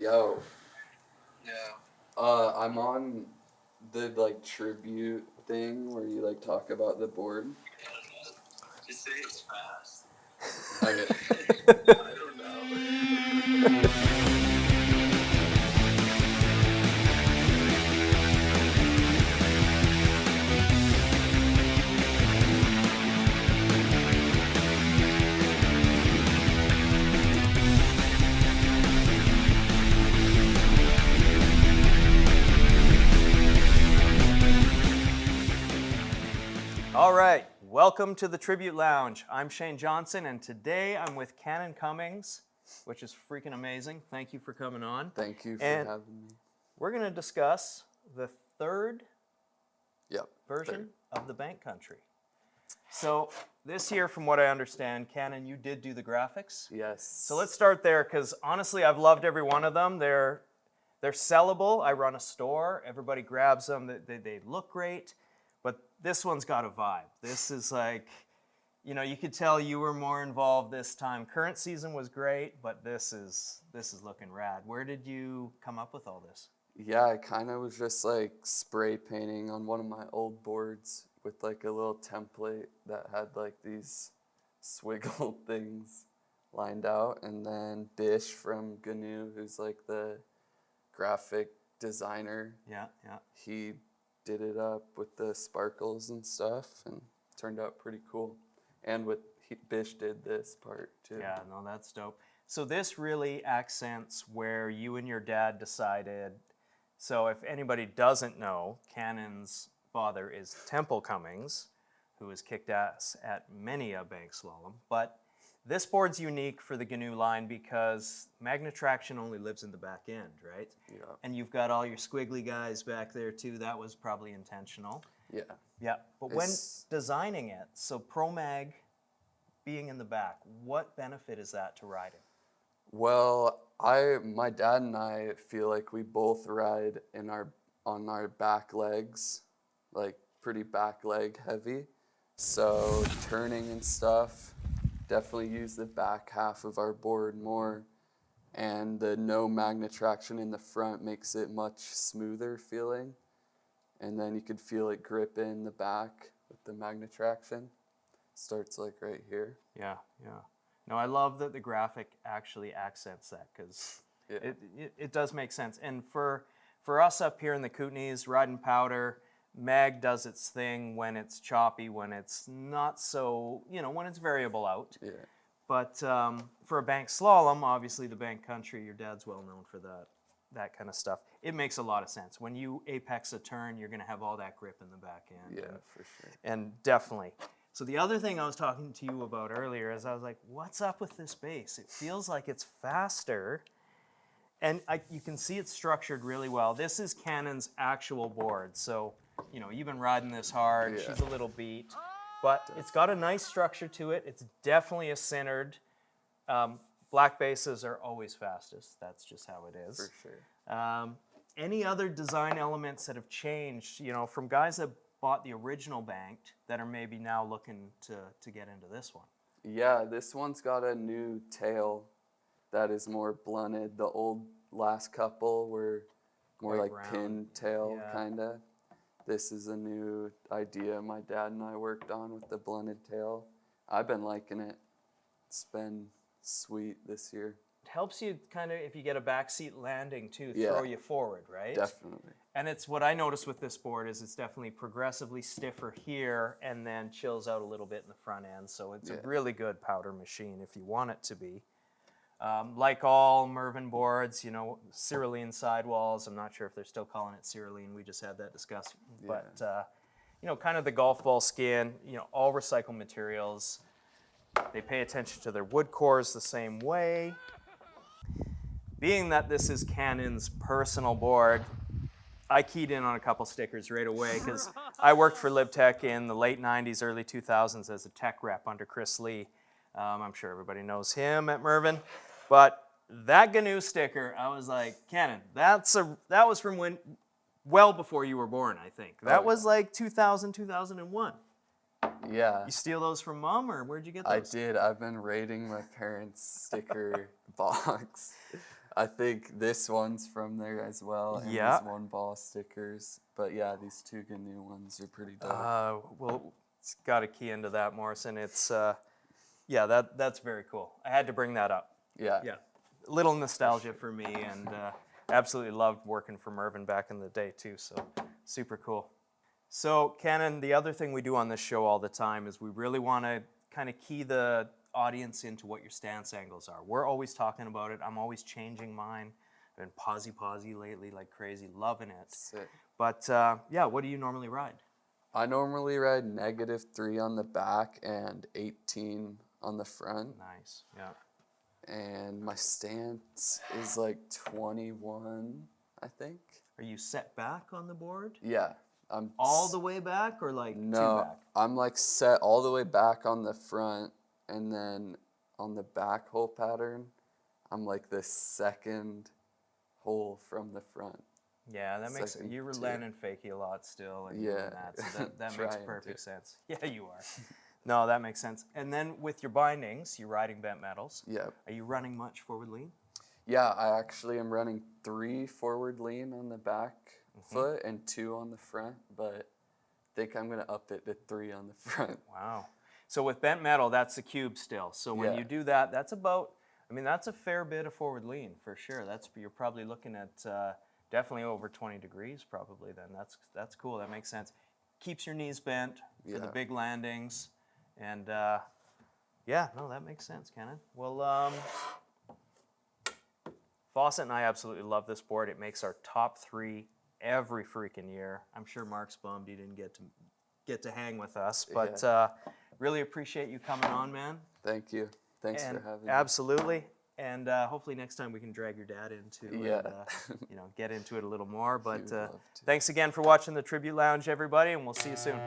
Yo. Yeah. I'm on the like tribute thing where you like talk about the board. Just say it's fast. Okay. I don't know. All right, welcome to the Tribute Lounge. I'm Shane Johnsen, and today I'm with Cummings, which is freaking amazing. Thank you for coming on. Thank you for And having me. we're going to discuss the third Yep. version of the Banked Country. So this year, from what I understand, Cannon, you did do the graphics. Yes. So let's start there, because honestly, I've loved every one of them. They're sellable. I run a store. Everybody grabs them. They look great. But this one's got a vibe. This is like, you know, you could tell you were more involved this time. Current season was great, but this is looking rad. Where did you come up with all this? Yeah, I kind of was just like spray painting on one of my old boards with like a little template that had like these swiggle things lined out. And then Bish from GNU, who's like the graphic designer, Yeah. he did it up with the sparkles and stuff and turned out pretty cool. And Bish did this part too. Yeah, no, that's dope. So this really accents where you and your dad decided. So if anybody doesn't know, Cannon's father is Temple Cummins, who has kicked ass at many a bank slalom. But this board's unique for the GNU line because Magne traction only lives in the back end, right? Yeah. And you've got all your squiggly guys back there too. That was probably intentional. Yeah. Yeah, but when designing it, so Pro Mag being in the back, what benefit is that to riding? Well, my dad and I feel like we both ride on our back legs, like pretty back leg heavy. So turning and stuff, definitely use the back half of our board more. And the no magnet traction in the front makes it much smoother feeling. And then you could feel it grip in the back with the magnet traction. Starts like right here. Yeah. No, I love that the graphic actually accents that because it does make sense. And for us up here in the Kootenays, riding powder, Mag does its thing when it's choppy, when it's not so, when it's variable out. Yeah. But for a bank slalom, obviously the Banked Country, your dad's well known for that kind of stuff. It makes a lot of sense. When you apex a turn, you're going to have all that grip in the back end. Yeah, for sure. And definitely. So the other thing I was talking to you about earlier is I was like, what's up with this base? It feels like it's faster. And you can see it's structured really well. This is Cannon's actual board. So, you've been riding this hard. Yeah. She's a little beat. But it's got a nice structure to it. It's definitely a centered. Black bases are always fastest. That's just how it is. For sure. Any other design elements that have changed, from guys that bought the original Banked that are maybe now looking to get into this one? Yeah, this one's got a new tail that is more blunted. The old last couple were more Quite like round. pin tail, Yeah. kind of. This is a new idea my dad and I worked on with the blunted tail. I've been liking it. It's been sweet this year. It helps you kind of, if you get a backseat landing too, Yeah. throw you forward, right? Definitely. And it's what I noticed with this board is it's definitely progressively stiffer here and then chills out a little bit in the front end. So it's a really good powder machine if you want it to be. Like all Mervyn boards, Cyrilene sidewalls. I'm not sure if they're still calling it Cyrilene. We just had that discussion. Yeah. But, kind of the golf ball skin, all recycled materials. They pay attention to their wood cores the same way. Being that this is Cannon's personal board, I keyed in on a couple stickers right away because I worked for LibTech in the late 90s, early 2000s as a tech rep under Chris Lee. I'm sure everybody knows him at Mervyn. But that GNU sticker, I was like, Cannon, that was from when, well before you were born, I think. That was like 2000, 2001. Yeah. You steal those from Mom, or where'd you get those? I did. I've been raiding my parents' sticker box. I think this one's from there as well, and Yeah. these one ball stickers. But yeah, these two GNU ones are pretty dope. Well, it's got to key into that, Morrison. It's yeah, that's very cool. I had to bring that up. Yeah. Yeah, a little nostalgia for me, and absolutely loved working for Mervyn back in the day too. So super cool. So Cannon, the other thing we do on this show all the time is we really want to kind of key the audience into what your stance angles are. We're always talking about it. I'm always changing mine. I've been posy lately like crazy, loving it. Sick. But yeah, what do you normally ride? I normally ride -3 on the back and 18 on the front. Nice, yeah. And my stance is like 21, I think. Are you set back on the board? Yeah. I'm All the way back or like two No, back? I'm like set all the way back on the front, and then on the back hole pattern, I'm like the second hole from the front. Yeah, that makes Second you were tier. landing fakie a lot still and Yeah. doing that, so that makes Trying perfect to. sense. Yeah, you are. No, that makes sense. And then with your bindings, you're riding bent metals. Yep. Are you running much forward lean? Yeah, I actually am running 3 forward lean on the back foot and 2 on the front, but I think I'm gonna up it to 3 on the front. Wow. So with bent metal, that's the cube still. So when Yeah. you do that, that's about, I mean, that's a fair bit of forward lean for sure. You're probably looking at definitely over 20 degrees probably then. That's cool, that makes sense. Keeps your knees bent for the Yeah. big landings. And yeah, no, that makes sense, Cannon. Well, Fawcett and I absolutely love this board. It makes our top 3 every freaking year. I'm sure Mark's bummed he didn't get to hang with us, but really appreciate you coming on, man. Thank you. Thanks And for having me. absolutely. And hopefully next time we can drag your dad into Yeah. and get into it a little more. But would love to. thanks again for watching the Tribute Lounge, everybody, and we'll see you soon.